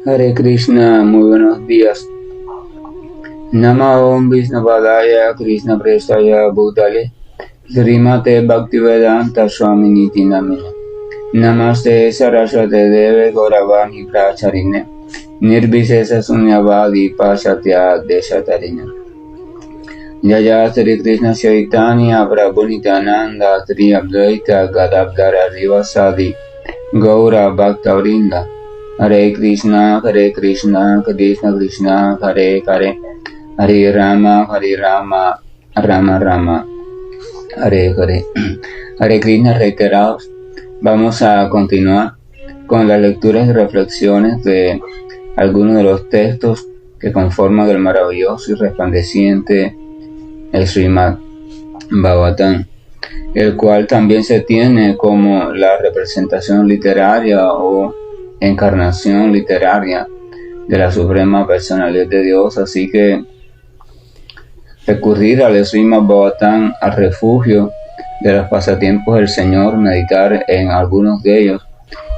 Hare Krishna, muy buenos días. Nama Om Vishnavadaya Krishna Prestaya Bhutale Srimate Bhaktivedanta Swami Niti Namine Namaste Saraswate Deve Gauravani Pracharine Nirvisesa Sunyavadi Pasatya Deshatarine Jaya Sri Krishna Chaitanya Prabhu Nityananda Sri Advaita Gadadhara Rivasadi Gaura Bhaktavrinda Hare Krishna Krishna Krishna Hare Hare Hare Rama Rama Rama Hare Hare. Hare Krishna reiterados. Vamos a continuar con las lecturas y reflexiones de algunos de los textos que conforman el maravilloso y resplandeciente el Srimad Bhagavatam, el cual también se tiene como la representación literaria o encarnación literaria de la Suprema Personalidad de Dios. Así que recurrir al Srimad Bhagavatam, al refugio de los pasatiempos del Señor, meditar en algunos de ellos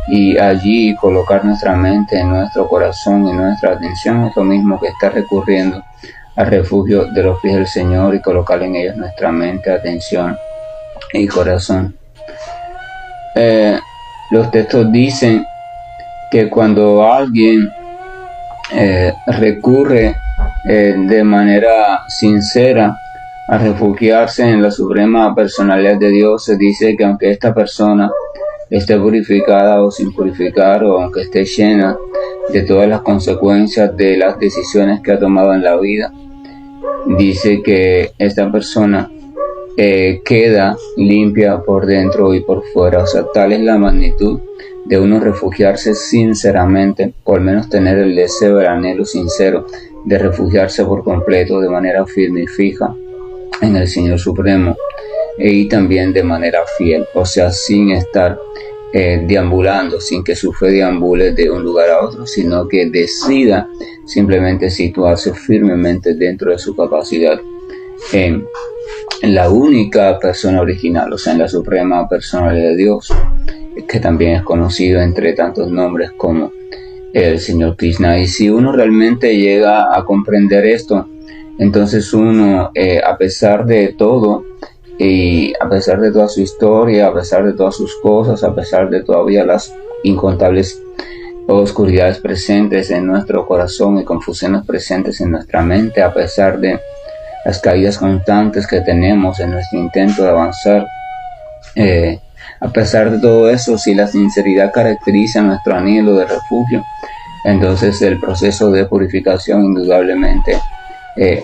y allí colocar nuestra mente, nuestro corazón y nuestra atención, es lo mismo que estar recurriendo al refugio de los pies del Señor y colocar en ellos nuestra mente, atención y corazón. Los textos dicen que cuando alguien recurre de manera sincera a refugiarse en la Suprema Personalidad de Dios, se dice que aunque esta persona esté purificada o sin purificar, o aunque esté llena de todas las consecuencias de las decisiones que ha tomado en la vida, dice que esta persona queda limpia por dentro y por fuera. O sea, tal es la magnitud de uno refugiarse sinceramente, o al menos tener el deseo, el anhelo sincero de refugiarse por completo, de manera firme y fija en el Señor Supremo, y también de manera fiel, o sea, sin estar deambulando, sin que su fe deambule de un lugar a otro, sino que decida simplemente situarse firmemente dentro de su capacidad en la única persona original, o sea, en la Suprema Personalidad de Dios, que también es conocido entre tantos nombres como el Señor Krishna. Y si uno realmente llega a comprender esto, entonces uno, a pesar de todo, y a pesar de toda su historia, a pesar de todas sus cosas, a pesar de todavía las incontables oscuridades presentes en nuestro corazón y confusiones presentes en nuestra mente, a pesar de las caídas constantes que tenemos en nuestro intento de avanzar, a pesar de todo eso, si la sinceridad caracteriza nuestro anhelo de refugio, entonces el proceso de purificación indudablemente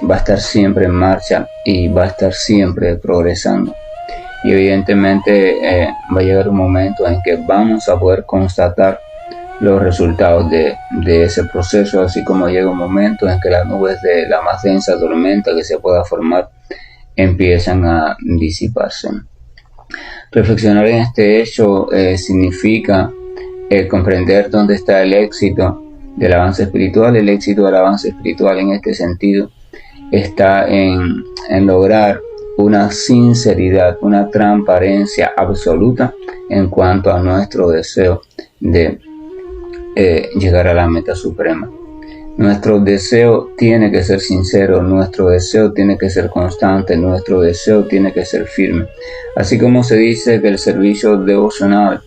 va a estar siempre en marcha y va a estar siempre progresando. Y evidentemente va a llegar un momento en que vamos a poder constatar los resultados de ese proceso, así como llega un momento en que las nubes de la más densa tormenta que se pueda formar empiezan a disiparse. Reflexionar en este hecho significa comprender dónde está el éxito del avance espiritual. El éxito del avance espiritual en este sentido está en lograr una sinceridad, una transparencia absoluta en cuanto a nuestro deseo de llegar a la meta suprema. Nuestro deseo tiene que ser sincero, nuestro deseo tiene que ser constante, nuestro deseo tiene que ser firme. Así como se dice que el servicio devocional,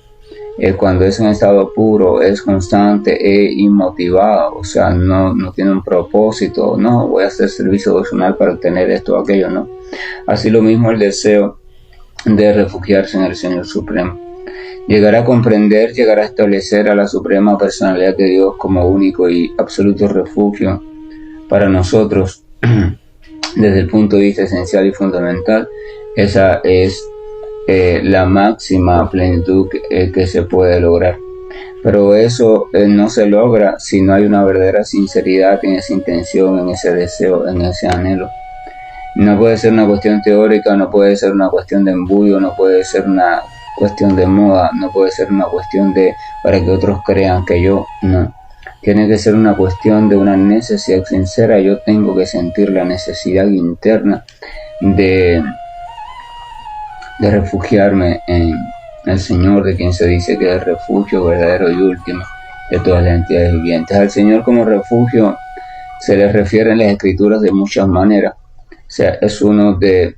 cuando es en estado puro, es constante e inmotivado, o sea, no tiene un propósito, no voy a hacer servicio devocional para obtener esto o aquello, no. Así lo mismo el deseo de refugiarse en el Señor Supremo. Llegar a comprender, llegar a establecer a la Suprema Personalidad de Dios como único y absoluto refugio para nosotros, desde el punto de vista esencial y fundamental, esa es la máxima plenitud que se puede lograr. Pero eso no se logra si no hay una verdadera sinceridad en esa intención, en ese deseo, en ese anhelo. No puede ser una cuestión teórica, no puede ser una cuestión de embudo, no puede ser una cuestión de moda, no puede ser una cuestión de para que otros crean que yo, no. Tiene que ser una cuestión de una necesidad sincera. Yo tengo que sentir la necesidad interna de refugiarme en el Señor, de quien se dice que es el refugio verdadero y último, de todas las entidades vivientes. Al Señor como refugio se le refiere en las Escrituras de muchas maneras. O sea, es uno de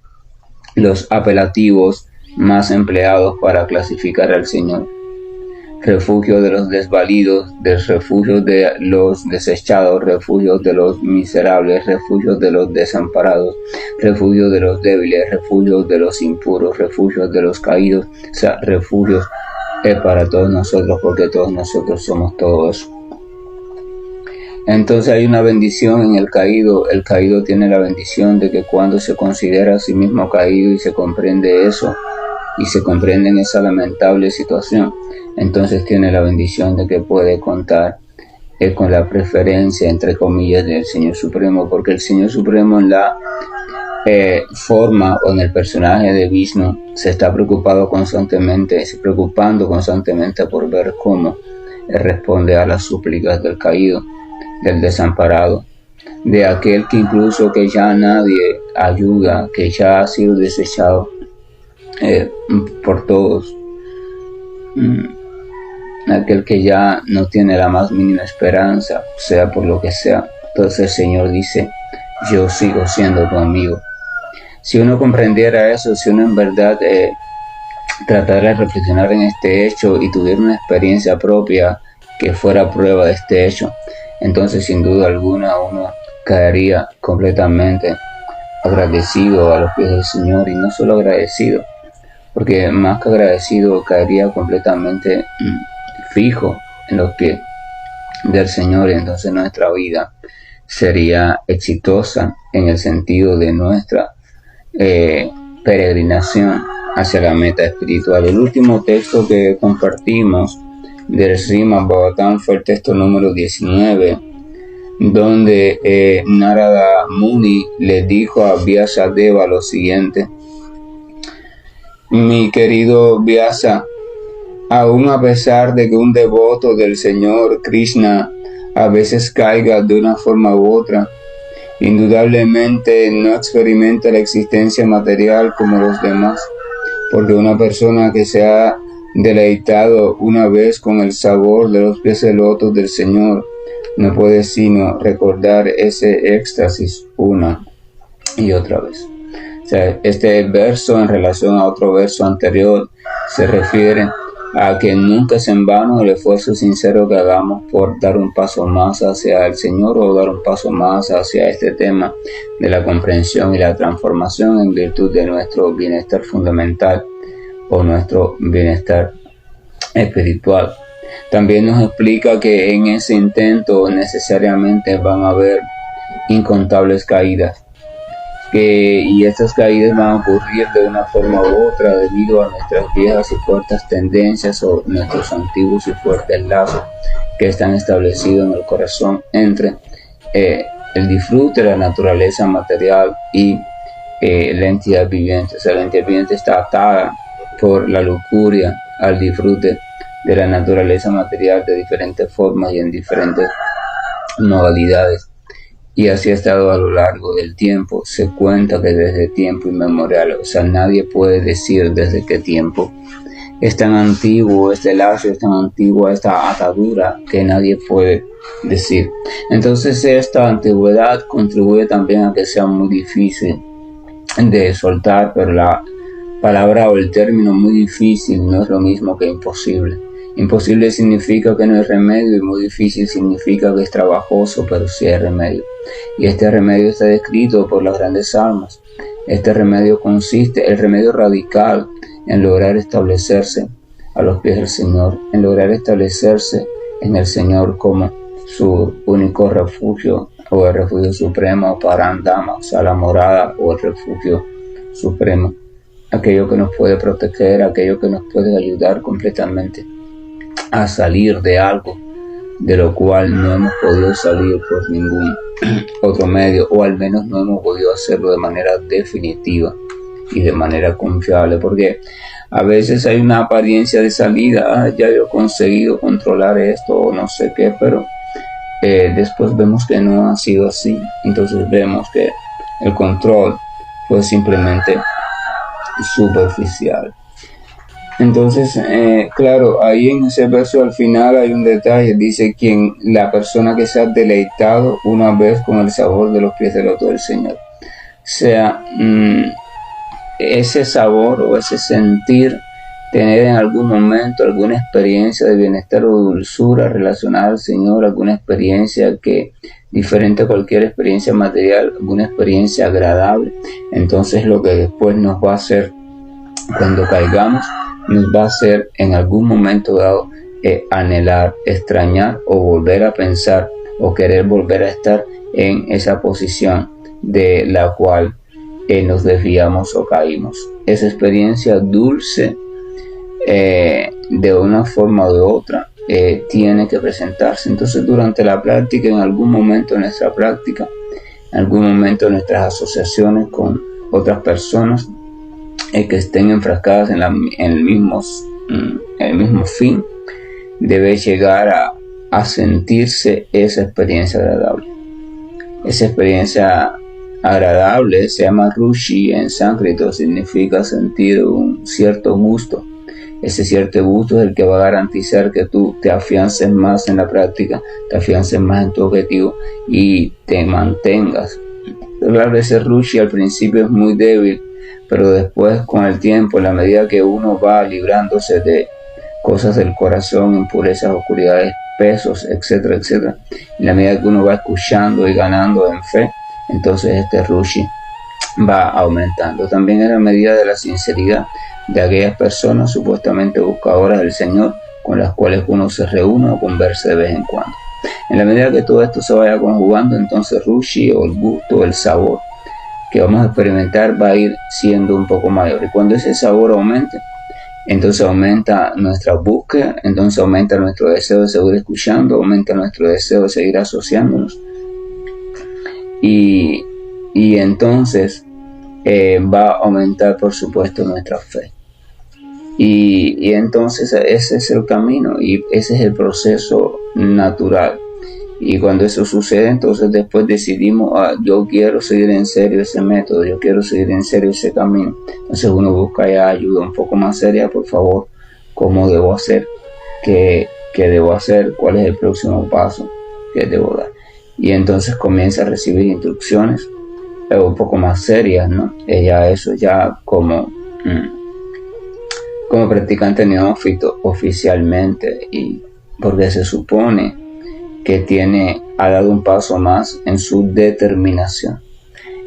los apelativos más empleados para clasificar al Señor. Refugio de los desvalidos, del refugio de los desechados, refugio de los miserables, refugio de los desamparados, refugio de los débiles, refugio de los impuros, refugio de los caídos. O sea, refugios es para todos nosotros, porque todos nosotros somos todo eso. Entonces hay una bendición en el caído. El caído tiene la bendición de que cuando se considera a sí mismo caído y se comprende eso, y se comprende en esa lamentable situación, entonces tiene la bendición de que puede contar con la preferencia, entre comillas, del Señor Supremo, porque el Señor Supremo en la forma o en el personaje de Vishnu se está preocupando constantemente por ver cómo responde a las súplicas del caído, del desamparado, de aquel que incluso que ya nadie ayuda, que ya ha sido desechado por todos, aquel que ya no tiene la más mínima esperanza, sea por lo que sea. Entonces el Señor dice: yo sigo siendo tu amigo. Si uno comprendiera eso, si uno en verdad tratara de reflexionar en este hecho y tuviera una experiencia propia que fuera prueba de este hecho, entonces sin duda alguna uno caería completamente agradecido a los pies del Señor, y no solo agradecido, porque más que agradecido caería completamente fijo en los pies del Señor, y entonces nuestra vida sería exitosa en el sentido de nuestra peregrinación hacia la meta espiritual. El último texto que compartimos del Srimad Bhagavatam fue el texto número 19, donde Narada Muni le dijo a Vyasadeva lo siguiente: mi querido Vyasa, aún a pesar de que un devoto del Señor Krishna a veces caiga de una forma u otra, indudablemente no experimenta la existencia material como los demás, porque una persona que se ha deleitado una vez con el sabor de los pies de lotos del Señor no puede sino recordar ese éxtasis una y otra vez. O sea, este verso en relación a otro verso anterior se refiere a que nunca es en vano el esfuerzo sincero que hagamos por dar un paso más hacia el Señor, o dar un paso más hacia este tema de la comprensión y la transformación en virtud de nuestro bienestar fundamental o nuestro bienestar espiritual. También nos explica que en ese intento necesariamente van a haber incontables caídas, y estas caídas van a ocurrir de una forma u otra debido a nuestras viejas y fuertes tendencias o nuestros antiguos y fuertes lazos que están establecidos en el corazón entre el disfrute de la naturaleza material y la entidad viviente. O sea, la entidad viviente está atada por la lujuria al disfrute de la naturaleza material de diferentes formas y en diferentes modalidades. Y así ha estado a lo largo del tiempo. Se cuenta que desde tiempo inmemorial, o sea, nadie puede decir desde qué tiempo. Es tan antiguo este lazo, es tan antigua esta atadura que nadie puede decir. Entonces esta antigüedad contribuye también a que sea muy difícil de soltar, pero la palabra o el término muy difícil no es lo mismo que imposible. Imposible significa que no hay remedio, y muy difícil significa que es trabajoso, pero sí hay remedio. Y este remedio está descrito por las grandes almas. Este remedio consiste, el remedio radical, en lograr establecerse a los pies del Señor, en lograr establecerse en el Señor como su único refugio, o el refugio supremo, Parandama, o sea, la morada o el refugio supremo, aquello que nos puede proteger, aquello que nos puede ayudar completamente a salir de algo de lo cual no hemos podido salir por ningún otro medio, o al menos no hemos podido hacerlo de manera definitiva y de manera confiable, porque a veces hay una apariencia de salida: ya yo he conseguido controlar esto o no sé qué, pero después vemos que no ha sido así. Entonces vemos que el control fue simplemente superficial. Entonces, claro, ahí en ese verso al final hay un detalle, dice la persona que se ha deleitado una vez con el sabor de los pies del loto del Señor. O sea, ese sabor o ese sentir, tener en algún momento alguna experiencia de bienestar o dulzura relacionada al Señor, alguna experiencia que diferente a cualquier experiencia material, alguna experiencia agradable, entonces lo que después nos va a hacer cuando caigamos, nos va a hacer en algún momento dado anhelar, extrañar o volver a pensar o querer volver a estar en esa posición de la cual nos desviamos o caímos. Esa experiencia dulce de una forma o de otra tiene que presentarse. Entonces durante la práctica, en algún momento de nuestra práctica, en algún momento de nuestras asociaciones con otras personas que estén enfrascadas en el mismo fin, debe llegar a sentirse esa experiencia agradable. Esa experiencia agradable se llama ruchi en sánscrito, significa sentir un cierto gusto. Ese cierto gusto es el que va a garantizar que tú te afiances más en la práctica, te afiances más en tu objetivo y te mantengas. Claro, ese ruchi al principio es muy débil, pero después con el tiempo, en la medida que uno va librándose de cosas del corazón, impurezas, oscuridades, pesos, etcétera, etcétera, en la medida que uno va escuchando y ganando en fe, entonces este ruchi va aumentando. También en la medida de la sinceridad de aquellas personas supuestamente buscadoras del Señor con las cuales uno se reúne o conversa de vez en cuando. En la medida que todo esto se vaya conjugando, entonces ruchi o el gusto, el sabor que vamos a experimentar va a ir siendo un poco mayor. Y cuando ese sabor aumente, entonces aumenta nuestra búsqueda, entonces aumenta nuestro deseo de seguir escuchando, aumenta nuestro deseo de seguir asociándonos. Y entonces va a aumentar, por supuesto, nuestra fe. Y entonces ese es el camino y ese es el proceso natural. Y cuando eso sucede, entonces después decidimos, yo quiero seguir en serio ese método, yo quiero seguir en serio ese camino. Entonces uno busca ya ayuda un poco más seria, por favor, ¿cómo debo hacer? ¿Qué debo hacer? ¿Cuál es el próximo paso que debo dar? Y entonces comienza a recibir instrucciones un poco más serias, ¿no? Eso ya como practicante neófito oficialmente, y porque se supone que ha dado un paso más en su determinación.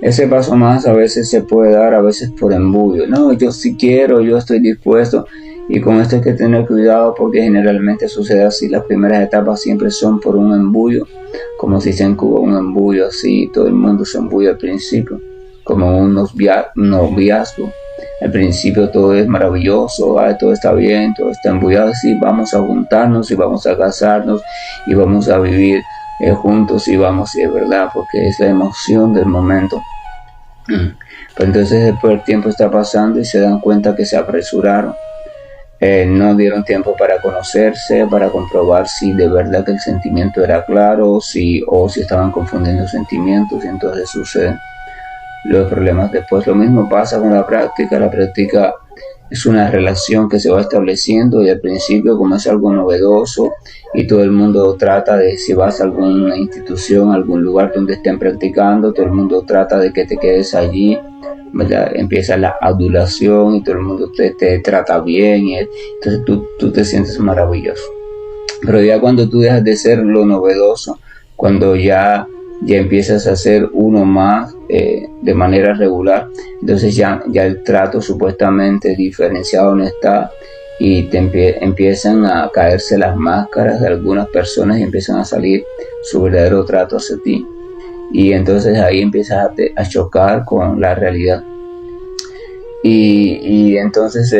Ese paso más a veces se puede dar, a veces por embullo. No, yo sí quiero, yo estoy dispuesto. Y con esto hay que tener cuidado porque generalmente sucede así. Las primeras etapas siempre son por un embullo, como si se encuba un embullo así. Todo el mundo se embulla al principio, como un noviazgo. Al principio todo es maravilloso, todo está bien, todo está embullado, así vamos a juntarnos y vamos a casarnos y vamos a vivir juntos y vamos, y es verdad, porque es la emoción del momento. Pero entonces después el tiempo está pasando y se dan cuenta que se apresuraron, no dieron tiempo para conocerse, para comprobar si de verdad que el sentimiento era claro o si estaban confundiendo sentimientos, y entonces suceden los problemas después. Lo mismo pasa con la práctica. La práctica es una relación que se va estableciendo y al principio, como es algo novedoso y todo el mundo trata de, si vas a alguna institución, algún lugar donde estén practicando, todo el mundo trata de que te quedes allí, ¿verdad? Empieza la adulación y todo el mundo te trata bien y entonces tú te sientes maravilloso. Pero ya cuando tú dejas de ser lo novedoso, cuando ya empiezas a ser uno más de manera regular, entonces ya el trato supuestamente diferenciado no está y empiezan a caerse las máscaras de algunas personas y empiezan a salir su verdadero trato hacia ti, y entonces ahí empiezas a chocar con la realidad y entonces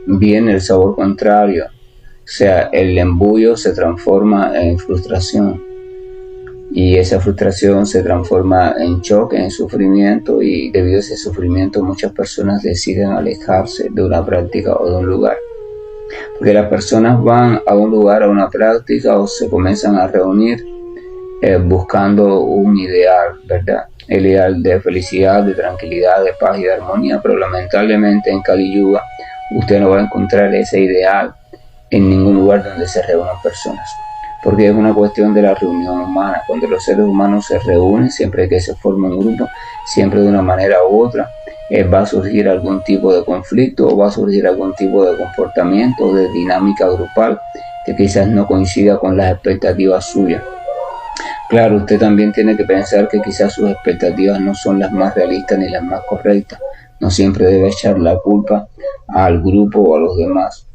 viene el sabor contrario, o sea, el embullo se transforma en frustración. Y esa frustración se transforma en choque, en sufrimiento, y debido a ese sufrimiento muchas personas deciden alejarse de una práctica o de un lugar. Porque las personas van a un lugar, a una práctica, o se comienzan a reunir buscando un ideal, ¿verdad? El ideal de felicidad, de tranquilidad, de paz y de armonía, pero lamentablemente en Kali Yuga usted no va a encontrar ese ideal en ningún lugar donde se reúnan personas, porque es una cuestión de la reunión humana. Cuando los seres humanos se reúnen, siempre que se forma un grupo, siempre de una manera u otra, va a surgir algún tipo de conflicto o va a surgir algún tipo de comportamiento o de dinámica grupal que quizás no coincida con las expectativas suyas. Claro, usted también tiene que pensar que quizás sus expectativas no son las más realistas ni las más correctas. No siempre debe echar la culpa al grupo o a los demás.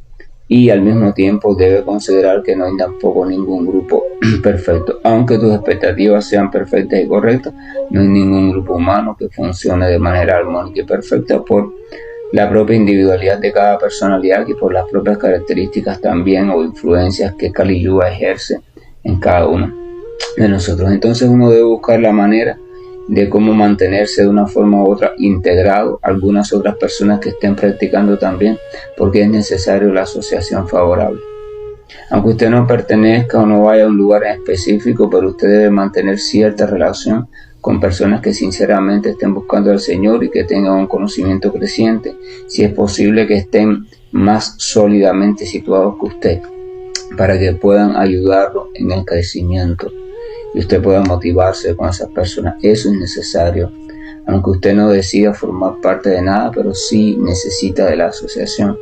Y al mismo tiempo debe considerar que no hay tampoco ningún grupo perfecto. Aunque tus expectativas sean perfectas y correctas, no hay ningún grupo humano que funcione de manera armónica y perfecta por la propia individualidad de cada personalidad y por las propias características también o influencias que Kali Yuga ejerce en cada uno de nosotros. Entonces uno debe buscar la manera de cómo mantenerse de una forma u otra integrado a algunas otras personas que estén practicando también, porque es necesario la asociación favorable. Aunque usted no pertenezca o no vaya a un lugar en específico, pero usted debe mantener cierta relación con personas que sinceramente estén buscando al Señor y que tengan un conocimiento creciente, si es posible que estén más sólidamente situados que usted, para que puedan ayudarlo en el crecimiento y usted pueda motivarse con esas personas. Eso es necesario, aunque usted no decida formar parte de nada, pero sí necesita de la asociación.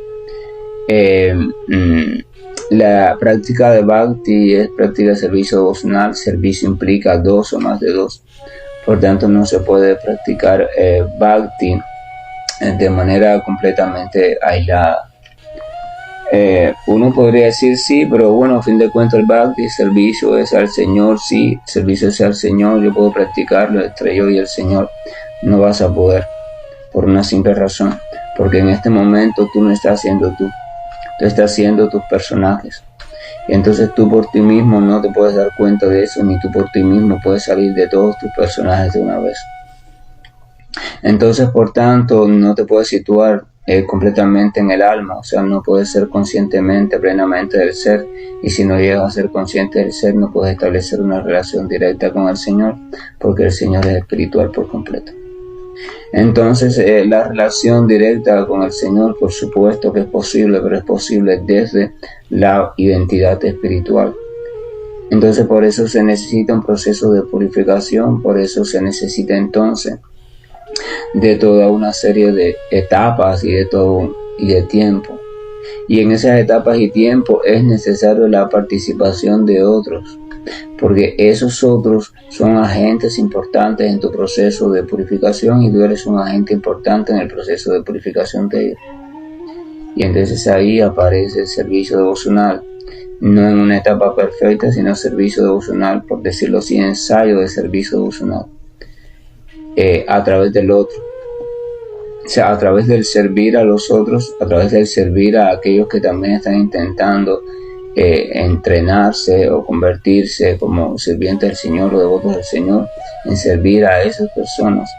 La práctica de Bhakti es práctica de servicio devocional. Servicio implica dos o más de dos, por tanto no se puede practicar Bhakti de manera completamente aislada. Uno podría decir sí, pero bueno, a fin de cuentas el Bhakti, servicio es al Señor, sí, servicio es al Señor, yo puedo practicarlo entre yo y el Señor. No vas a poder, por una simple razón, porque en este momento tú no estás siendo tú estás haciendo tus personajes, y entonces tú por ti mismo no te puedes dar cuenta de eso, ni tú por ti mismo puedes salir de todos tus personajes de una vez. Entonces, por tanto, no te puedes situar completamente en el alma, o sea, no puedes ser conscientemente, plenamente del ser, y si no llegas a ser consciente del ser, no puedes establecer una relación directa con el Señor, porque el Señor es espiritual por completo. Entonces, la relación directa con el Señor, por supuesto que es posible, pero es posible desde la identidad espiritual. Entonces, por eso se necesita un proceso de purificación, por eso se necesita entonces de toda una serie de etapas y de tiempo. Y en esas etapas y tiempo es necesario la participación de otros, porque esos otros son agentes importantes en tu proceso de purificación y tú eres un agente importante en el proceso de purificación de ellos. Y entonces ahí aparece el servicio devocional, no en una etapa perfecta, sino servicio devocional, por decirlo así, ensayo de servicio devocional, a través del otro. O sea, a través del servir a los otros, a través del servir a aquellos que también están intentando entrenarse o convertirse como sirvientes del Señor o devotos del Señor, en servir a esas personas.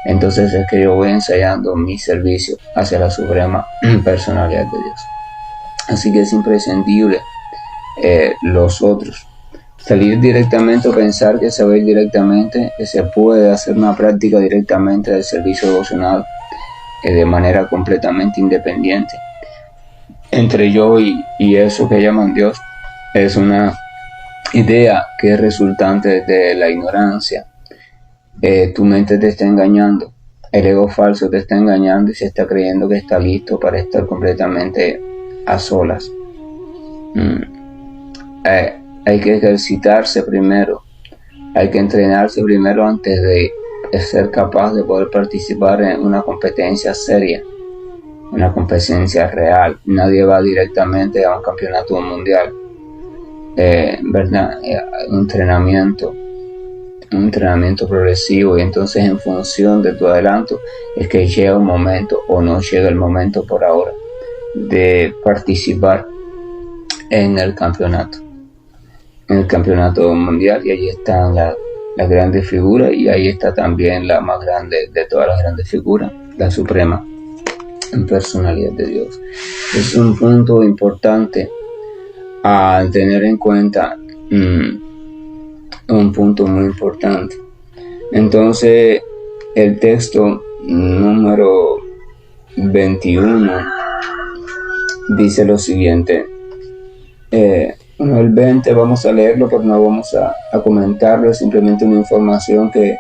Entonces es que yo voy ensayando mi servicio hacia la suprema personalidad de Dios. Así que es imprescindible los otros. Salir directamente o pensar que se va a ir directamente, que se puede hacer una práctica directamente del servicio devocional de manera completamente independiente entre yo y eso que llaman Dios, es una idea que es resultante de la ignorancia. Tu mente te está engañando, el ego falso te está engañando y se está creyendo que está listo para estar completamente a solas. Hay que ejercitarse primero, hay que entrenarse primero antes de ser capaz de poder participar en una competencia seria, una competencia real. Nadie va directamente a un campeonato mundial, ¿verdad? Un entrenamiento progresivo, y entonces en función de tu adelanto es que llega un momento o no llega el momento por ahora de participar en el campeonato mundial, y allí están las grandes figuras, y ahí está también la más grande de todas las grandes figuras, la suprema personalidad de Dios. Es un punto importante a tener en cuenta, un punto muy importante. Entonces el texto número 21 dice lo siguiente. El 20 vamos a leerlo, pero no vamos a comentarlo, es simplemente una información que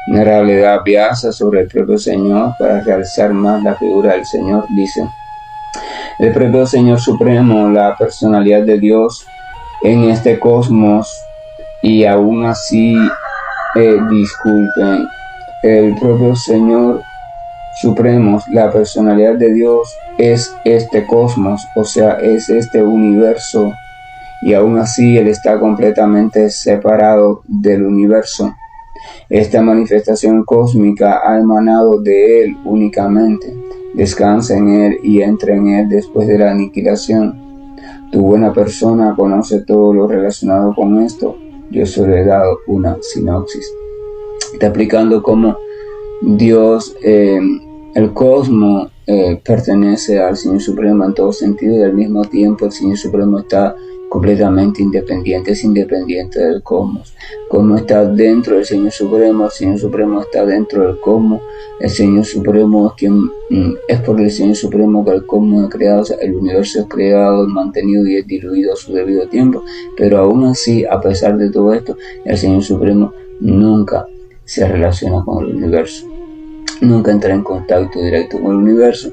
en realidad Vyasa sobre el propio Señor para realzar más la figura del Señor. Dice: el propio Señor Supremo, la personalidad de Dios en este cosmos, y aún así, disculpen, el propio Señor Supremo, la personalidad de Dios es este cosmos, o sea, es este universo, y aún así Él está completamente separado del universo. Esta manifestación cósmica ha emanado de Él únicamente. Descansa en Él y entra en Él después de la aniquilación. Tu buena persona conoce todo lo relacionado con esto. Yo solo he dado una sinopsis. Está explicando cómo Dios, el cosmos, pertenece al Señor Supremo en todo sentido, y al mismo tiempo el Señor Supremo está completamente independiente, es independiente del cosmos. Como está dentro del Señor Supremo, el Señor Supremo está dentro del cosmos. El Señor Supremo es quien es por el Señor Supremo que el cosmos es creado, o sea, el universo es creado, mantenido y es diluido a su debido tiempo. Pero aún así, a pesar de todo esto, el Señor Supremo nunca se relaciona con el universo, nunca entra en contacto directo con el universo.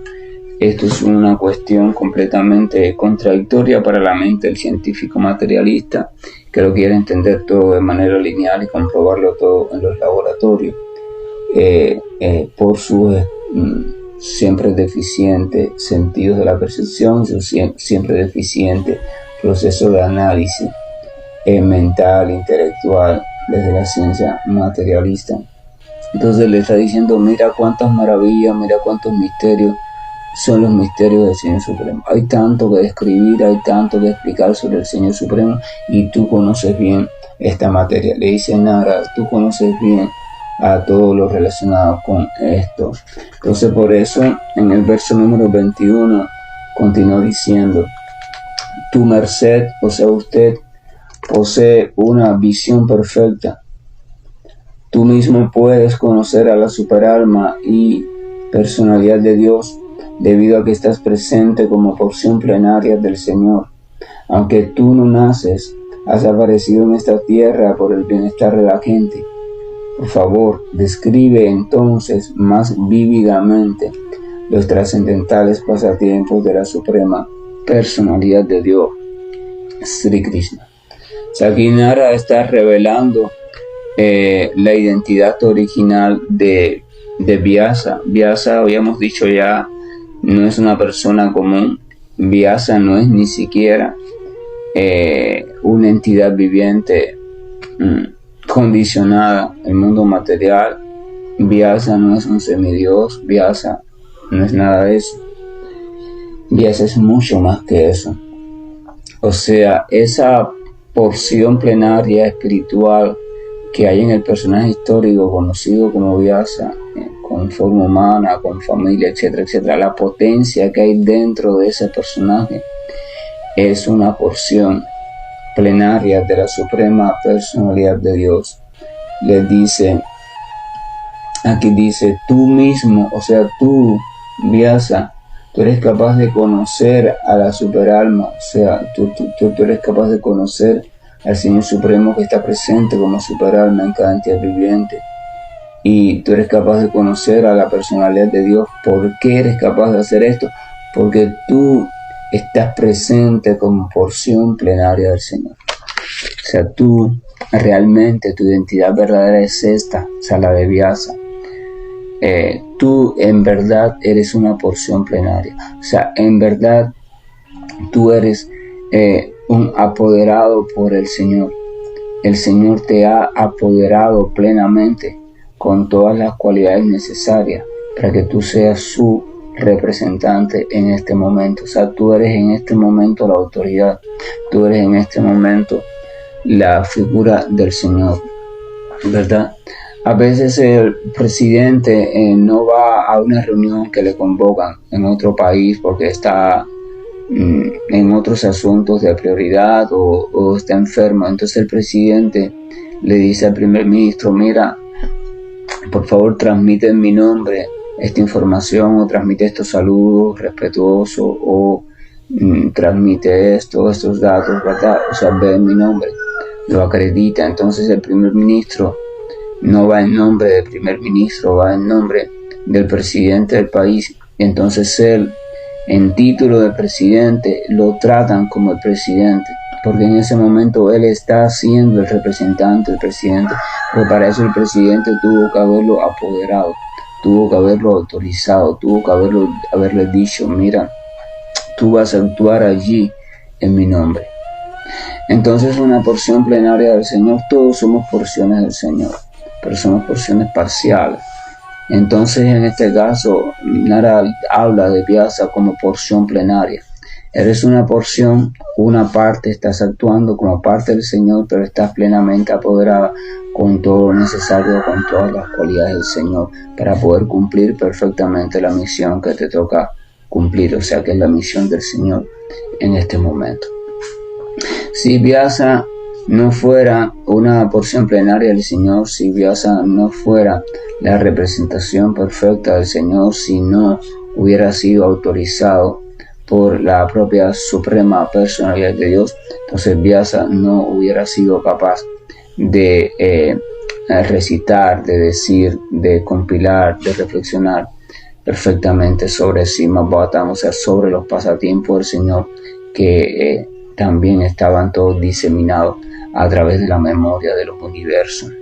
Esto es una cuestión completamente contradictoria para la mente del científico materialista, que lo quiere entender todo de manera lineal y comprobarlo todo en los laboratorios, por sus siempre deficientes sentidos de la percepción, su siempre deficiente proceso de análisis mental, intelectual, desde la ciencia materialista. Entonces le está diciendo: mira cuántas maravillas, mira cuántos misterios son los misterios del Señor Supremo. Hay tanto que describir, hay tanto que explicar sobre el Señor Supremo, y tú conoces bien esta materia. Le dice Nara: tú conoces bien a todo lo relacionado con esto. Entonces, por eso en el verso número 21 continúa diciendo: tu merced, o sea, usted posee una visión perfecta. Tú mismo puedes conocer a la superalma y personalidad de Dios, debido a que estás presente como porción plenaria del Señor. Aunque tú no naces, has aparecido en esta tierra por el bienestar de la gente. Por favor, describe entonces más vívidamente los trascendentales pasatiempos de la suprema personalidad de Dios, Sri Krishna. Sakinara está revelando la identidad original de Vyasa. Vyasa, habíamos dicho ya, no es una persona común. Vyasa no es ni siquiera una entidad viviente condicionada al mundo material. Vyasa no es un semidios, Vyasa no es nada de eso. Vyasa es mucho más que eso. O sea, esa porción plenaria espiritual que hay en el personaje histórico conocido como Vyasa, con forma humana, con familia, etcétera, etcétera, la potencia que hay dentro de ese personaje es una porción plenaria de la suprema personalidad de Dios. Le dice, aquí dice: tú mismo, o sea, tú, Vyasa, tú eres capaz de conocer a la superalma, o sea, tú eres capaz de conocer al Señor Supremo que está presente como superalma en cada entidad viviente. Y tú eres capaz de conocer a la personalidad de Dios. ¿Por qué eres capaz de hacer esto? Porque tú estás presente como porción plenaria del Señor. O sea, tú realmente, tu identidad verdadera es esta, o sea, la de Vyasa. Tú en verdad eres una porción plenaria. O sea, en verdad tú eres un apoderado por el Señor. El Señor te ha apoderado plenamente con todas las cualidades necesarias para que tú seas su representante en este momento. O sea, tú eres en este momento la autoridad, tú eres en este momento la figura del Señor, ¿verdad? A veces el presidente no va a una reunión que le convocan en otro país porque está en otros asuntos de prioridad o está enfermo. Entonces el presidente le dice al primer ministro: mira, por favor transmite en mi nombre esta información, o transmite estos saludos respetuosos, o transmite estos datos, ¿verdad? O sea, ve mi nombre, lo acredita. Entonces el primer ministro no va en nombre del primer ministro, va en nombre del presidente del país. Entonces él, en título de presidente, lo tratan como el presidente, porque en ese momento él está siendo el representante del presidente, pero para eso el presidente tuvo que haberlo apoderado, tuvo que haberlo autorizado, tuvo que haberle dicho, mira, tú vas a actuar allí en mi nombre. Entonces una porción plenaria del Señor, todos somos porciones del Señor, pero somos porciones parciales. Entonces en este caso Nara habla de Vyasa como porción plenaria. Eres una porción, una parte, estás actuando como parte del Señor, pero estás plenamente apoderada con todo lo necesario, con todas las cualidades del Señor, para poder cumplir perfectamente la misión que te toca cumplir, o sea que es la misión del Señor en este momento. Si Vyasa no fuera una porción plenaria del Señor, si Vyasa no fuera la representación perfecta del Señor, si no hubiera sido autorizado por la propia suprema personalidad de Dios, entonces Vyasa no hubiera sido capaz de recitar, de decir, de compilar, de reflexionar perfectamente sobre Srimad Bhagavatam, o sea, sobre los pasatiempos del Señor que también estaban todos diseminados a través de la memoria de los universos.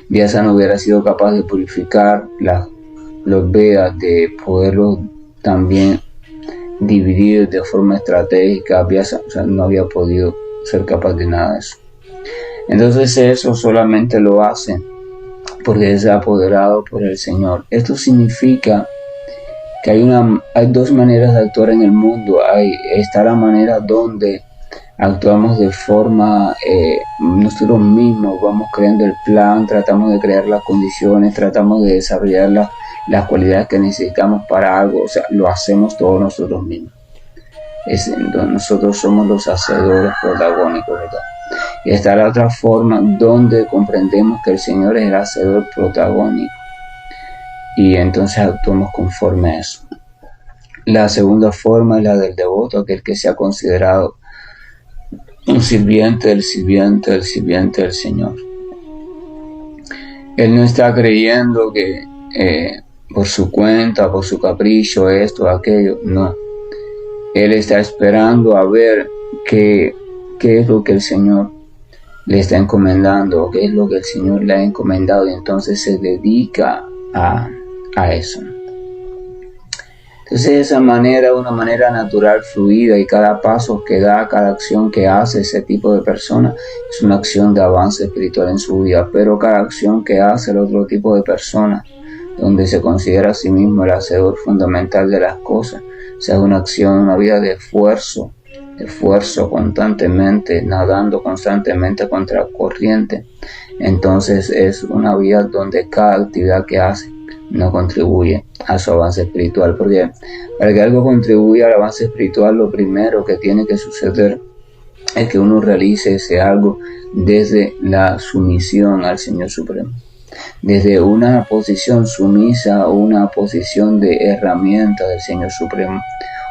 Vyasa no hubiera sido capaz de purificar los Vedas, de poderlos también dividir de forma estratégica. Vyasa, o sea, no había podido ser capaz de nada de eso. Entonces eso solamente lo hace porque es apoderado por el Señor. Esto significa que hay dos maneras de actuar en el mundo. Está la manera donde actuamos de forma, nosotros mismos vamos creando el plan, tratamos de crear las condiciones, tratamos de desarrollar las cualidades que necesitamos para algo, o sea, lo hacemos todos nosotros mismos. Nosotros somos los hacedores protagónicos, ¿verdad? Y está la otra forma donde comprendemos que el Señor es el hacedor protagónico y entonces actuamos conforme a eso. La segunda forma es la del devoto, aquel que se ha considerado un sirviente del Señor. Él no está creyendo que por su cuenta, por su capricho, esto, aquello, no. Él está esperando a ver qué es lo que el Señor le está encomendando, o qué es lo que el Señor le ha encomendado, y entonces se dedica a eso. Entonces de esa manera, una manera natural, fluida, y cada paso que da, cada acción que hace ese tipo de persona es una acción de avance espiritual en su vida, pero cada acción que hace el otro tipo de persona, donde se considera a sí mismo el hacedor fundamental de las cosas, o sea, una acción, una vida de esfuerzo constantemente, nadando constantemente contra la corriente, entonces es una vida donde cada actividad que hace no contribuye a su avance espiritual, porque para que algo contribuya al avance espiritual, lo primero que tiene que suceder es que uno realice ese algo desde la sumisión al Señor Supremo, desde una posición sumisa, una posición de herramienta del Señor Supremo,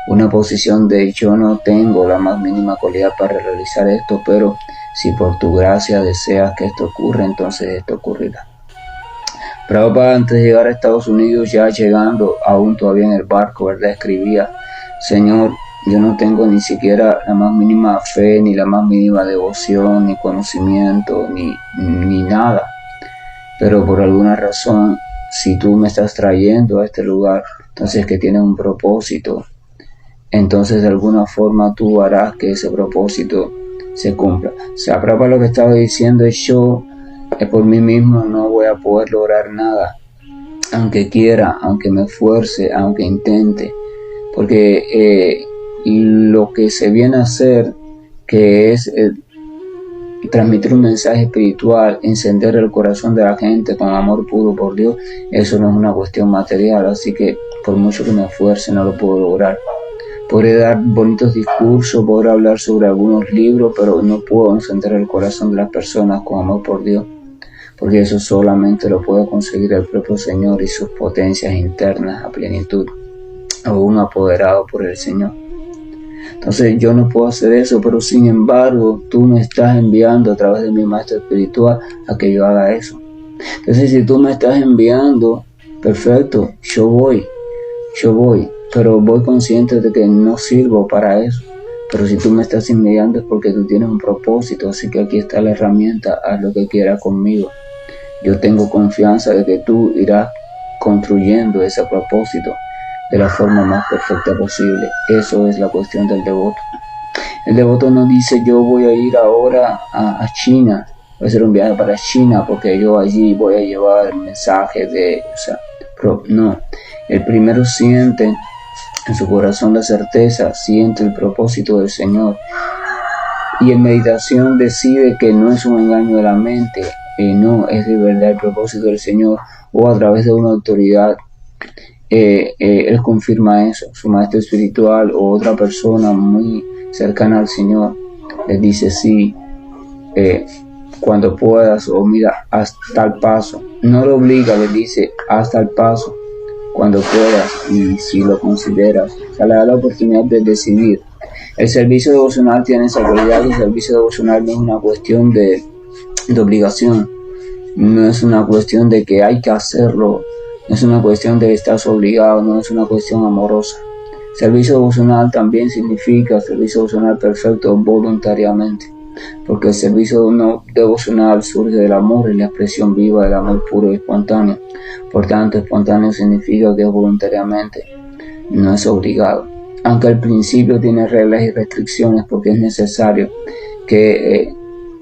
una posición de yo no tengo la más mínima cualidad para realizar esto, pero si por tu gracia deseas que esto ocurra, entonces esto ocurrirá. Prabhupada, antes de llegar a Estados Unidos, ya llegando aún todavía en el barco, ¿verdad?, escribía: Señor, yo no tengo ni siquiera la más mínima fe, ni la más mínima devoción, ni conocimiento, ni nada. Pero por alguna razón, si tú me estás trayendo a este lugar, entonces que tiene un propósito. Entonces de alguna forma tú harás que ese propósito se cumpla. O sea, Prabhupada lo que estaba diciendo es: yo por mí mismo no voy a poder lograr nada, aunque quiera, aunque me esfuerce, aunque intente, porque lo que se viene a hacer, que es transmitir un mensaje espiritual, encender el corazón de la gente con amor puro por Dios, eso no es una cuestión material, así que por mucho que me esfuerce no lo puedo lograr. Podré dar bonitos discursos, podré hablar sobre algunos libros, pero no puedo encender el corazón de las personas con amor por Dios, porque eso solamente lo puede conseguir el propio Señor y sus potencias internas a plenitud, o un apoderado por el Señor. Entonces yo no puedo hacer eso, pero sin embargo tú me estás enviando a través de mi maestro espiritual a que yo haga eso. Entonces si tú me estás enviando, perfecto, yo voy, pero voy consciente de que no sirvo para eso. Pero si tú me estás enviando es porque tú tienes un propósito, así que aquí está la herramienta, haz lo que quieras conmigo. Yo tengo confianza de que tú irás construyendo ese propósito de la forma más perfecta posible. Eso es la cuestión del devoto. El devoto no dice yo voy a ir ahora a China, voy a hacer un viaje para China porque yo allí voy a llevar mensajes de... no, el primero siente en su corazón la certeza, siente el propósito del Señor y en meditación decide que no es un engaño de la mente, no, es de verdad el propósito del Señor, o a través de una autoridad él confirma eso, su maestro espiritual o otra persona muy cercana al Señor le dice sí, cuando puedas, o mira, haz tal paso, no lo obliga, le dice haz tal paso cuando puedas, y si lo consideras, o sea, le da la oportunidad de decidir. El servicio devocional tiene esa cualidad. El servicio devocional no es una cuestión de obligación, no es una cuestión de que hay que hacerlo, no es una cuestión de que estás obligado, no es una cuestión amorosa. Servicio devocional también significa servicio devocional perfecto voluntariamente, porque el servicio devocional surge del amor y la expresión viva del amor puro y espontáneo. Por tanto, espontáneo significa que es voluntariamente, no es obligado. Aunque al principio tiene reglas y restricciones porque es necesario que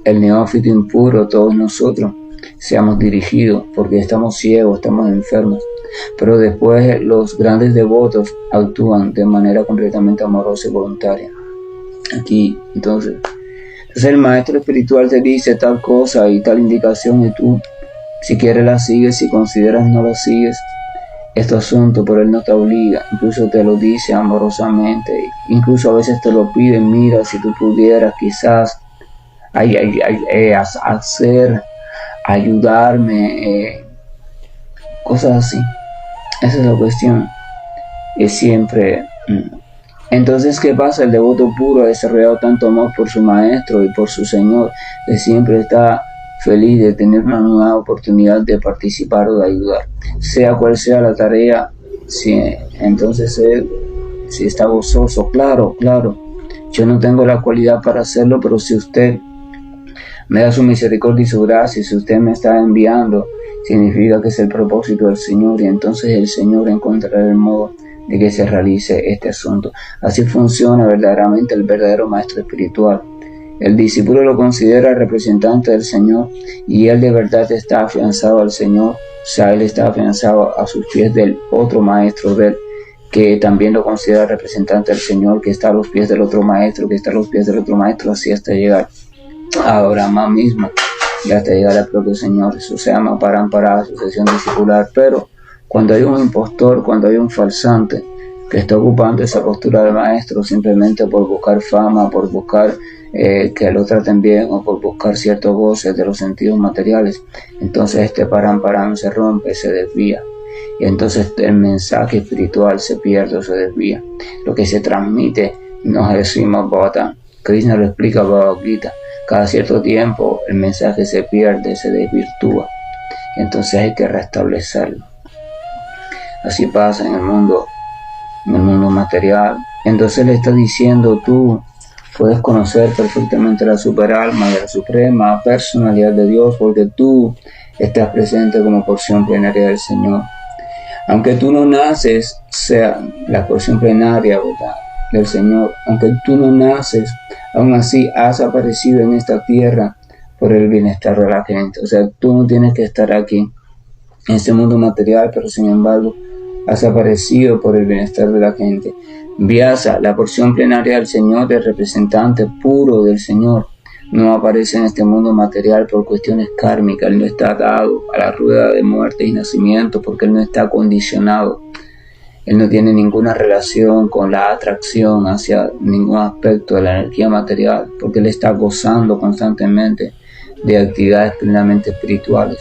el neófito impuro, todos nosotros, seamos dirigidos porque estamos ciegos, estamos enfermos. Pero después los grandes devotos actúan de manera completamente amorosa y voluntaria. Aquí, entonces el maestro espiritual te dice tal cosa y tal indicación y tú, si quieres la sigues, si consideras no la sigues, es tu asunto, pero él no te obliga, incluso te lo dice amorosamente, incluso a veces te lo pide, mira, si tú pudieras quizás hacer, ayudarme, cosas así. Esa es la cuestión. Es siempre... Entonces, ¿qué pasa? El devoto puro ha desarrollado tanto amor por su maestro y por su Señor, que siempre está feliz de tener una nueva oportunidad de participar o de ayudar, sea cual sea la tarea. Entonces él, si está gozoso, claro, yo no tengo la cualidad para hacerlo, pero si usted me da su misericordia y su gracia, si usted me está enviando, significa que es el propósito del Señor, y entonces el Señor encontrará el modo de que se realice este asunto. Así funciona verdaderamente el verdadero maestro espiritual. El discípulo lo considera el representante del Señor y él de verdad está afianzado al Señor, o sea, él está afianzado a sus pies del otro maestro de él, que también lo considera el representante del Señor, que está a los pies del otro maestro, que está a los pies del otro maestro, así hasta llegar a Abraham mismo y hasta llegar al propio Señor. Eso se llama para sucesión discipular. Pero cuando hay un impostor, cuando hay un falsante que está ocupando esa postura de maestro simplemente por buscar fama, por buscar que lo traten bien o por buscar ciertos goces de los sentidos materiales, entonces este paran se rompe, se desvía, y entonces el mensaje espiritual se pierde o se desvía. Lo que se transmite nos decimos Bhagavatam. Krishna lo explica Bhagavad Gita. Cada cierto tiempo el mensaje se pierde, se desvirtúa, y entonces hay que restablecerlo. Así pasa en el mundo material. Entonces le está diciendo, tú puedes conocer perfectamente la superalma de la suprema personalidad de Dios porque tú estás presente como porción plenaria del Señor. Aunque tú no naces, sea la porción plenaria, ¿verdad?, del Señor, aunque tú no naces, aún así has aparecido en esta tierra por el bienestar de la gente. O sea, tú no tienes que estar aquí en este mundo material, pero sin embargo has aparecido por el bienestar de la gente. Vyasa, la porción plenaria del Señor, el representante puro del Señor, no aparece en este mundo material por cuestiones kármicas. Él no está atado a la rueda de muerte y nacimiento porque él no está condicionado. Él no tiene ninguna relación con la atracción hacia ningún aspecto de la energía material porque él está gozando constantemente de actividades plenamente espirituales.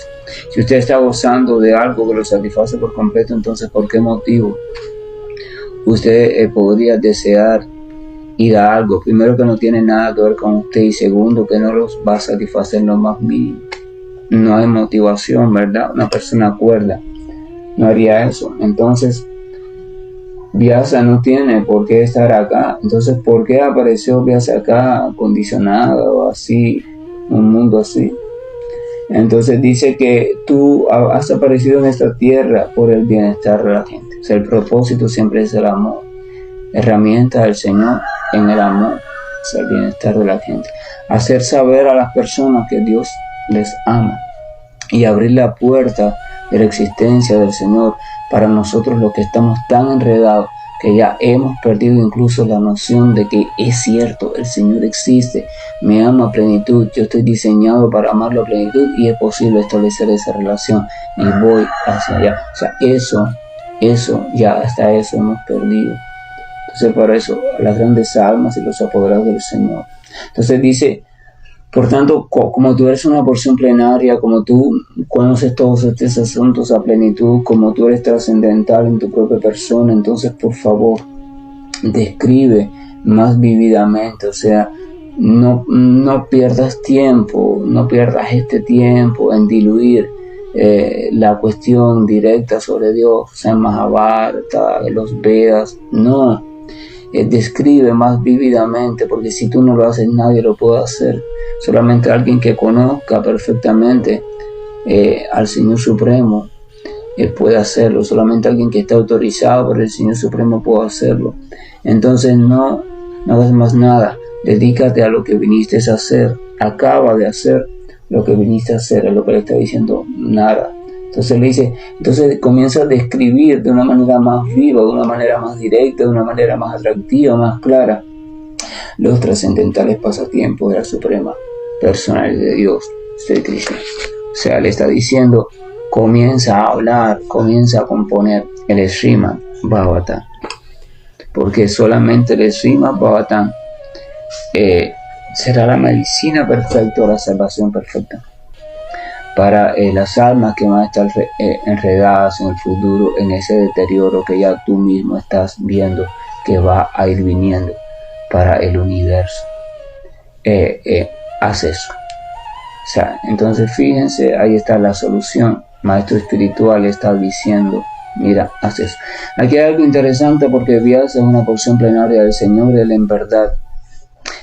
Si usted está gozando de algo que lo satisface por completo, entonces ¿por qué motivo usted podría desear y da algo, primero que no tiene nada que ver con usted y segundo que no los va a satisfacer lo más mínimo. No hay motivación, ¿verdad? Una persona cuerda no haría eso. Entonces Vyasa no tiene por qué estar acá. Entonces, ¿por qué apareció Vyasa acá condicionado así, un mundo así? Entonces dice que tú has aparecido en esta tierra por el bienestar de la gente. O sea, el propósito siempre es el amor. Herramienta del Señor en el amor, o sea, el bienestar de la gente. Hacer saber a las personas que Dios les ama y abrir la puerta de la existencia del Señor para nosotros los que estamos tan enredados que ya hemos perdido incluso la noción de que es cierto, el Señor existe, me ama a plenitud, yo estoy diseñado para amarlo a plenitud y es posible establecer esa relación y voy hacia allá. O sea, eso, ya hasta eso hemos perdido. Entonces, por eso, las grandes almas y los apoderados del Señor. Entonces dice, por tanto, como tú eres una porción plenaria, como tú conoces todos estos asuntos a plenitud, como tú eres trascendental en tu propia persona, entonces por favor, describe más vividamente, o sea, no pierdas tiempo, no pierdas este tiempo en diluir la cuestión directa sobre Dios, o sea, Mahabharata, los Vedas, no. Describe más vívidamente, porque si tú no lo haces nadie lo puede hacer, solamente alguien que conozca perfectamente al Señor Supremo puede hacerlo, solamente alguien que esté autorizado por el Señor Supremo puede hacerlo. Entonces no hagas más nada, dedícate a lo que viniste a hacer, acaba de hacer lo que viniste a hacer, es lo que le está diciendo Nara. Entonces le dice, entonces comienza a describir de una manera más viva, de una manera más directa, de una manera más atractiva, más clara, los trascendentales pasatiempos de la suprema personalidad de Dios, Sri Krishna. O sea, le está diciendo, comienza a hablar, comienza a componer el Srimad Bhagavatam, porque solamente el Srimad Bhagavatam será la medicina perfecta, la salvación perfecta para las almas que van a estar enredadas en el futuro, en ese deterioro que ya tú mismo estás viendo que va a ir viniendo para el universo. Haz eso. O sea, entonces fíjense, ahí está la solución. Maestro espiritual está diciendo, mira, haz eso. Aquí hay algo interesante porque Vyasa es una porción plenaria del Señor. Él en verdad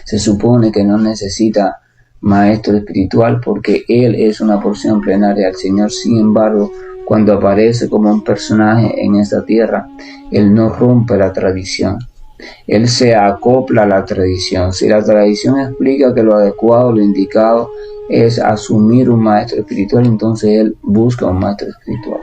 se supone que no necesita maestro espiritual porque él es una porción plenaria del Señor. Sin embargo, cuando aparece como un personaje en esta tierra, él no rompe la tradición, él se acopla a la tradición. Si la tradición explica que lo adecuado, lo indicado es asumir un maestro espiritual, entonces él busca un maestro espiritual.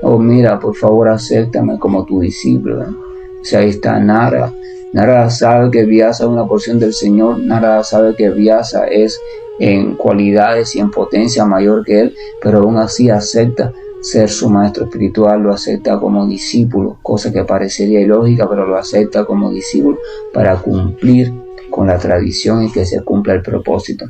Oh, mira, por favor, acéptame como tu discípulo. O sea, ahí está Nara. Nara sabe que Vyasa es una porción del Señor. Nara sabe que Vyasa es en cualidades y en potencia mayor que él, pero aún así acepta ser su maestro espiritual, lo acepta como discípulo, cosa que parecería ilógica, pero lo acepta como discípulo para cumplir con la tradición y que se cumpla el propósito.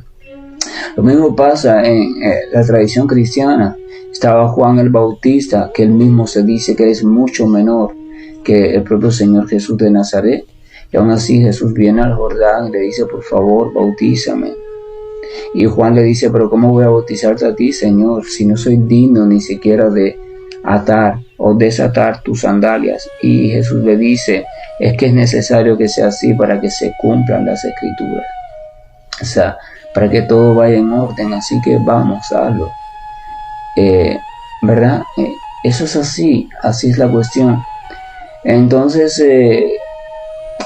Lo mismo pasa en la tradición cristiana. Estaba Juan el Bautista, que él mismo se dice que es mucho menor que el propio Señor Jesús de Nazaret. Y aún así Jesús viene al Jordán y le dice, por favor, bautízame. Y Juan le dice, pero ¿cómo voy a bautizarte a ti, Señor, si no soy digno ni siquiera de atar o desatar tus sandalias? Y Jesús le dice, es que es necesario que sea así para que se cumplan las escrituras. O sea, para que todo vaya en orden, así que vamos, hazlo. ¿Verdad? Eso es así es la cuestión. Entonces,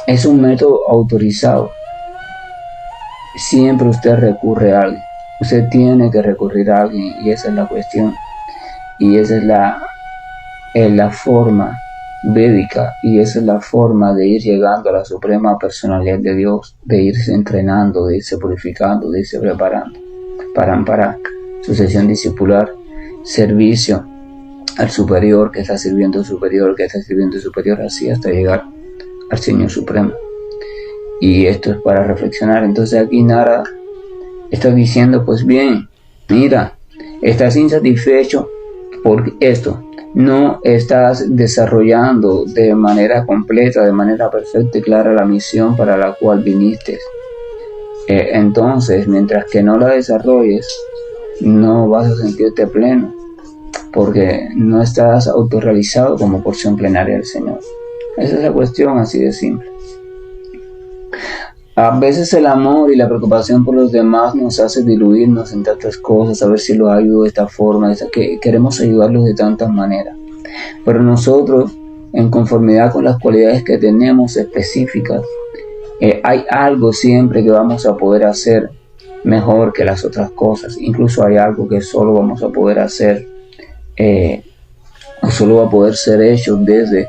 es un método autorizado. Siempre usted recurre a alguien. Usted tiene que recurrir a alguien y esa es la cuestión. Y esa es la forma védica y esa es la forma de ir llegando a la suprema personalidad de Dios, de irse entrenando, de irse purificando, de irse preparando. Para sucesión discipular, servicio al superior que está sirviendo al superior, que está sirviendo al superior, así hasta llegar al Señor Supremo. Y esto es para reflexionar. Entonces aquí Nara está diciendo, pues bien, mira, estás insatisfecho por esto, no estás desarrollando de manera completa, de manera perfecta y clara la misión para la cual viniste. Entonces, mientras que no la desarrolles, no vas a sentirte pleno, porque no estás autorrealizado como porción plenaria del Señor. Esa es la cuestión, así de simple. A veces el amor y la preocupación por los demás nos hace diluirnos en tantas cosas, a ver si los ayudo de esta forma, que queremos ayudarlos de tantas maneras. Pero nosotros, en conformidad con las cualidades que tenemos específicas, hay algo siempre que vamos a poder hacer mejor que las otras cosas. Incluso hay algo que solo vamos a poder hacer, o solo va a poder ser hecho desde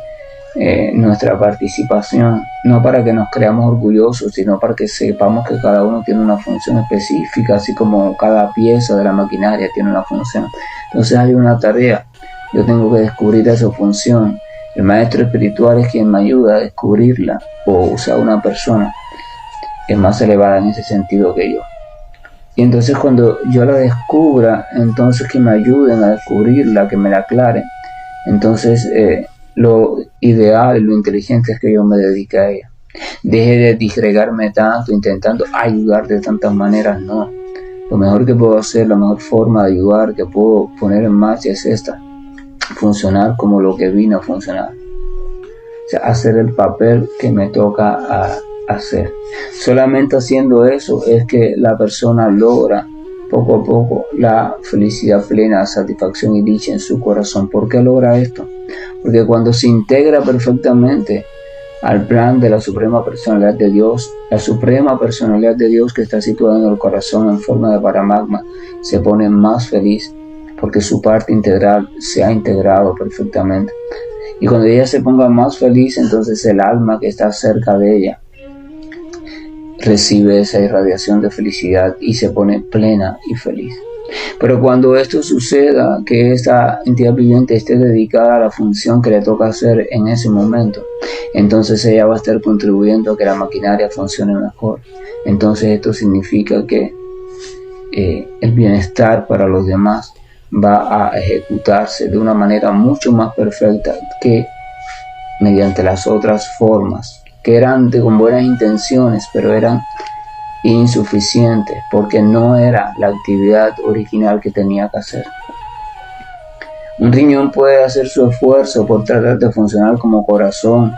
nuestra participación, no para que nos creamos orgullosos, sino para que sepamos que cada uno tiene una función específica, así como cada pieza de la maquinaria tiene una función. Entonces hay una tarea, yo tengo que descubrir esa función. El maestro espiritual es quien me ayuda a descubrirla, o sea, una persona es más elevada en ese sentido que yo. Y entonces cuando yo la descubra, entonces que me ayuden a descubrirla, que me la aclaren. Entonces lo ideal, lo inteligente es que yo me dedique a ella. Deje de disgregarme tanto, intentando ayudar de tantas maneras, no. Lo mejor que puedo hacer, la mejor forma de ayudar que puedo poner en marcha es esta: funcionar como lo que vino a funcionar. O sea, hacer el papel que me toca hacer. Solamente haciendo eso es que la persona logra poco a poco la felicidad plena, satisfacción y dicha en su corazón. ¿Por qué logra esto? Porque cuando se integra perfectamente al plan de la Suprema Personalidad de Dios, la Suprema Personalidad de Dios que está situada en el corazón en forma de Paramatma, se pone más feliz porque su parte integral se ha integrado perfectamente. Y cuando ella se ponga más feliz, entonces el alma que está cerca de ella recibe esa irradiación de felicidad y se pone plena y feliz. Pero cuando esto suceda, que esta entidad viviente esté dedicada a la función que le toca hacer en ese momento, entonces ella va a estar contribuyendo a que la maquinaria funcione mejor. Entonces esto significa que el bienestar para los demás va a ejecutarse de una manera mucho más perfecta que mediante las otras formas, que eran con buenas intenciones, pero eran insuficientes porque no era la actividad original que tenía que hacer. Un riñón puede hacer su esfuerzo por tratar de funcionar como corazón,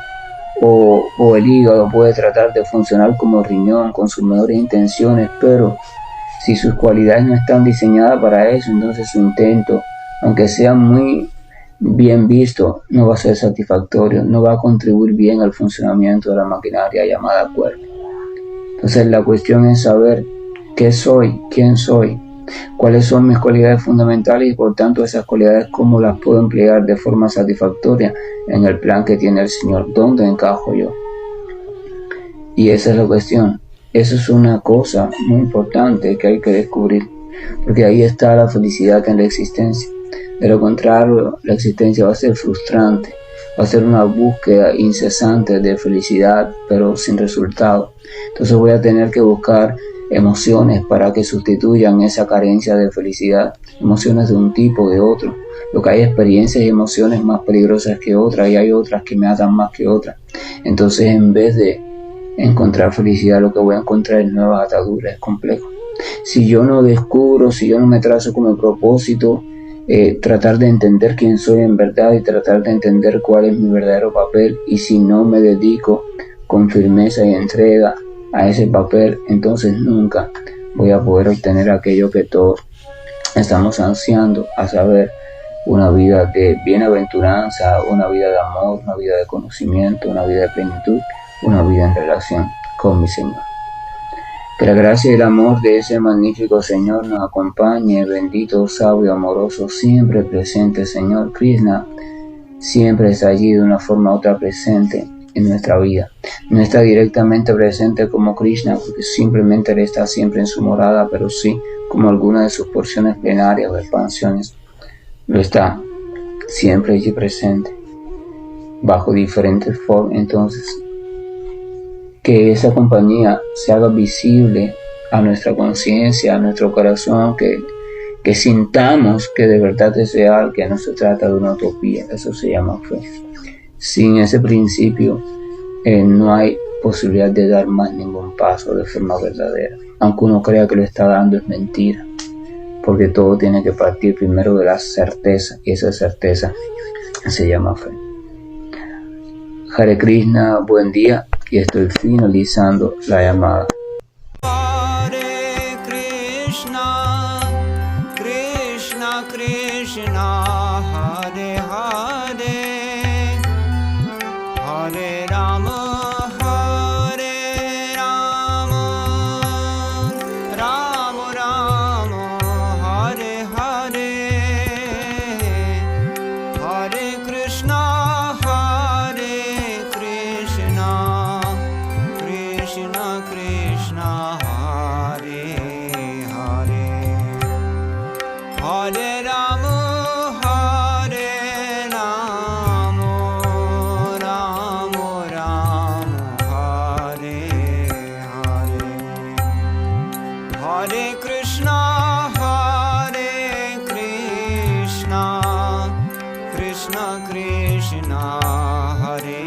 o el hígado puede tratar de funcionar como riñón con sus mejores intenciones, pero si sus cualidades no están diseñadas para eso, entonces su intento, aunque sea muy bien visto, no va a ser satisfactorio, no va a contribuir bien al funcionamiento de la maquinaria llamada cuerpo. Entonces la cuestión es saber qué soy, quién soy, cuáles son mis cualidades fundamentales y por tanto esas cualidades cómo las puedo emplear de forma satisfactoria en el plan que tiene el Señor, dónde encajo yo. Y esa es la cuestión. Eso es una cosa muy importante que hay que descubrir, porque ahí está la felicidad en la existencia. De lo contrario, la existencia va a ser frustrante, va a ser una búsqueda incesante de felicidad, pero sin resultado. Entonces voy a tener que buscar emociones para que sustituyan esa carencia de felicidad, emociones de un tipo o de otro. Lo que hay experiencias y emociones más peligrosas que otras, y hay otras que me atan más que otras. Entonces, en vez de encontrar felicidad, lo que voy a encontrar es nuevas ataduras, es complejo. Si yo no descubro, si yo no me trazo como propósito, tratar de entender quién soy en verdad y tratar de entender cuál es mi verdadero papel, y si no me dedico con firmeza y entrega a ese papel, entonces nunca voy a poder obtener aquello que todos estamos ansiando, a saber, una vida de bienaventuranza, una vida de amor, una vida de conocimiento, una vida de plenitud, una vida en relación con mi Señor. Que la gracia y el amor de ese magnífico Señor nos acompañe, bendito, sabio, amoroso, siempre presente Señor. Krishna siempre está allí de una forma u otra presente en nuestra vida. No está directamente presente como Krishna, porque simplemente Él está siempre en su morada, pero sí como alguna de sus porciones plenarias o expansiones lo está siempre allí presente, bajo diferentes formas. Entonces, que esa compañía se haga visible a nuestra conciencia, a nuestro corazón, que que sintamos que de verdad es real, que no se trata de una utopía. Eso se llama fe. Sin ese principio no hay posibilidad de dar más ningún paso de forma verdadera. Aunque uno crea que lo está dando, es mentira, porque todo tiene que partir primero de la certeza, y esa certeza se llama fe. Hare Krishna, buen día, y estoy finalizando la llamada. Hare Krishna, Krishna Krishna, Hare Hare, Hare Rama, Hare Rama, Rama Rama, Hare Hare, Hare Krishna, Hare Krishna, Krishna Krishna, Hare Hare, Hare Rama, Hare Rama, Rama Rama, Hare Hare, Hare Krishna, Hare Krishna, Krishna Krishna, Hare